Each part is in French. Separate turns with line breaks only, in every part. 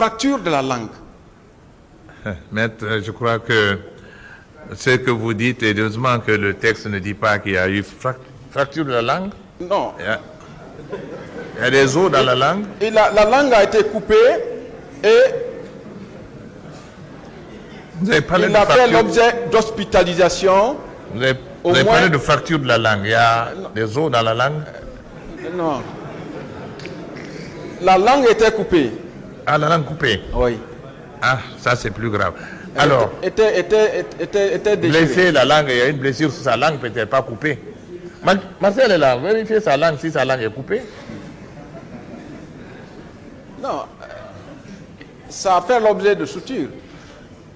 fracture de la langue.
Maître, je crois que ce que vous dites, et heureusement que le texte ne dit pas qu'il y a eu fracture de la langue.
Non.
Il y a des os dans la langue.
Et la langue a été coupée et
vous avez parlé
il
de
a fait
fracture.
l'objet d'hospitalisation.
Vous avez parlé de fracture de la langue. Il y a des os dans la langue.
Non. La langue était coupée.
Ah, la langue coupée.
Oui.
Ah, ça c'est plus grave. Alors,
était déchirée.
blessé la langue, il y a une blessure sur sa langue, peut-être pas coupée. Marcel est là, vérifiez sa langue, si sa langue est coupée.
Non. Ça a fait l'objet de suture.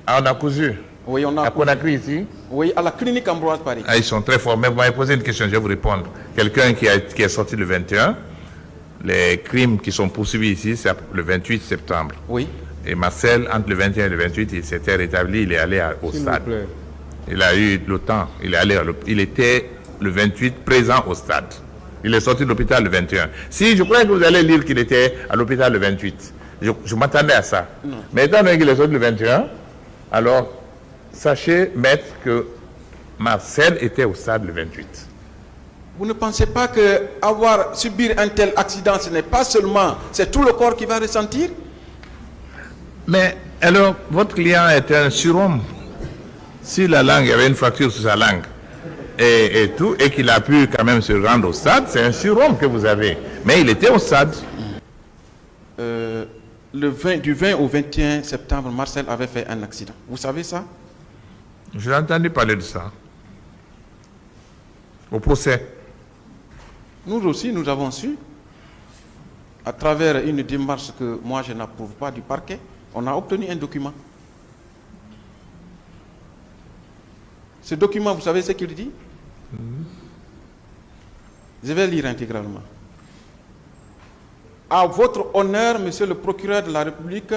Ah, on a cousu.
Oui, on a
À Conakry ici.
Oui, à la clinique Ambroise Paris.
Ah, ils sont très forts. Mais vous m'avez posé une question, je vais vous répondre. Quelqu'un qui est sorti le 21, les crimes qui sont poursuivis ici, c'est le 28 septembre.
Oui.
Et Marcel, entre le 21 et le 28, il s'était rétabli, il est allé au stade. Il a eu le temps. Il était le 28 présent au stade. Il est sorti de l'hôpital le 21. Si, je croyais que vous allez lire qu'il était à l'hôpital le 28. Je m'attendais à ça. Non. Mais étant donné qu'il est sorti le 21, alors, sachez, maître, que Marcel était au stade le 28.
Vous ne pensez pas que subir un tel accident, ce n'est pas seulement, c'est tout le corps qui va ressentir?
Mais alors, votre client était un surhomme. Si la langue, il y avait une fracture sur sa langue et tout, et qu'il a pu quand même se rendre au stade, c'est un surhomme que vous avez. Mais il était au stade.
Du 20 au 21 septembre, Marcel avait fait un accident. Vous savez ça?
J'ai entendu parler de ça. Au procès.
Nous aussi, nous avons su, à travers une démarche que moi je n'approuve pas du parquet, on a obtenu un document. Ce document, vous savez ce qu'il dit? Je vais lire intégralement. À votre honneur, monsieur le procureur de la République,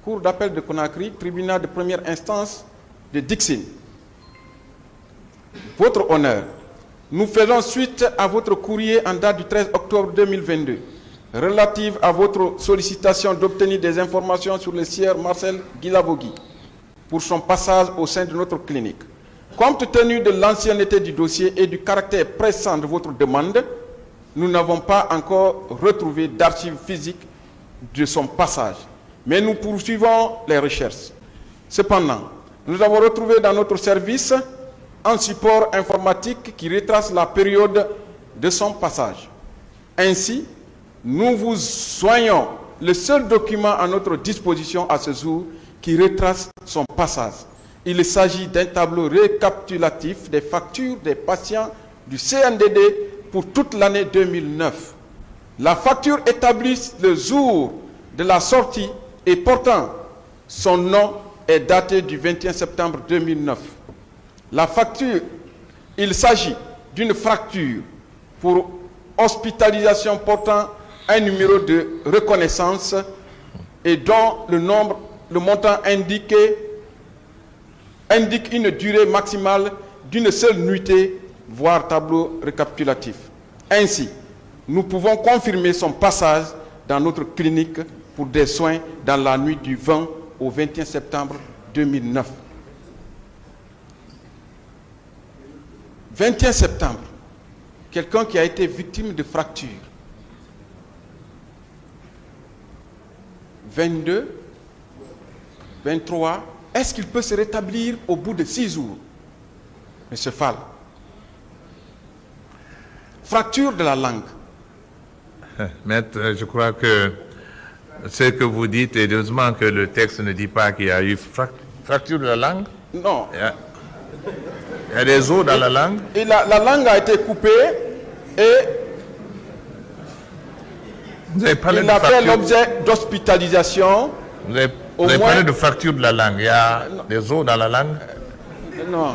Cour d'appel de Conakry, tribunal de première instance de Dixine. Votre honneur, nous faisons suite à votre courrier en date du 13 octobre 2022, relative à votre sollicitation d'obtenir des informations sur le sieur Marcel Guilavogui pour son passage au sein de notre clinique. Compte tenu de l'ancienneté du dossier et du caractère pressant de votre demande, nous n'avons pas encore retrouvé d'archives physiques de son passage, mais nous poursuivons les recherches. Cependant, nous avons retrouvé dans notre service un support informatique qui retrace la période de son passage. Ainsi, nous vous soignons le seul document à notre disposition à ce jour qui retrace son passage. Il s'agit d'un tableau récapitulatif des factures des patients du CNDD pour toute l'année 2009. La facture établit le jour de la sortie et portant son nom est datée du 21 septembre 2009. La facture, il s'agit d'une fracture pour hospitalisation portant un numéro de reconnaissance et dont le montant indique une durée maximale d'une seule nuitée, voire tableau récapitulatif. Ainsi, nous pouvons confirmer son passage dans notre clinique pour des soins dans la nuit du 20 au 21 septembre 2009. 21 septembre, quelqu'un qui a été victime de fractures. 22, 23, est-ce qu'il peut se rétablir au bout de 6 jours? Monsieur Fall. Fracture de la langue.
Maître, je crois que ce que vous dites, et heureusement que le texte ne dit pas qu'il y a eu fracture de la langue.
Non.
Il y a des os dans la langue.
Et la langue a été coupée et
il
a fait l'objet d'hospitalisation.
Vous avez parlé de fracture de la langue. Il y a des os dans la langue.
Non.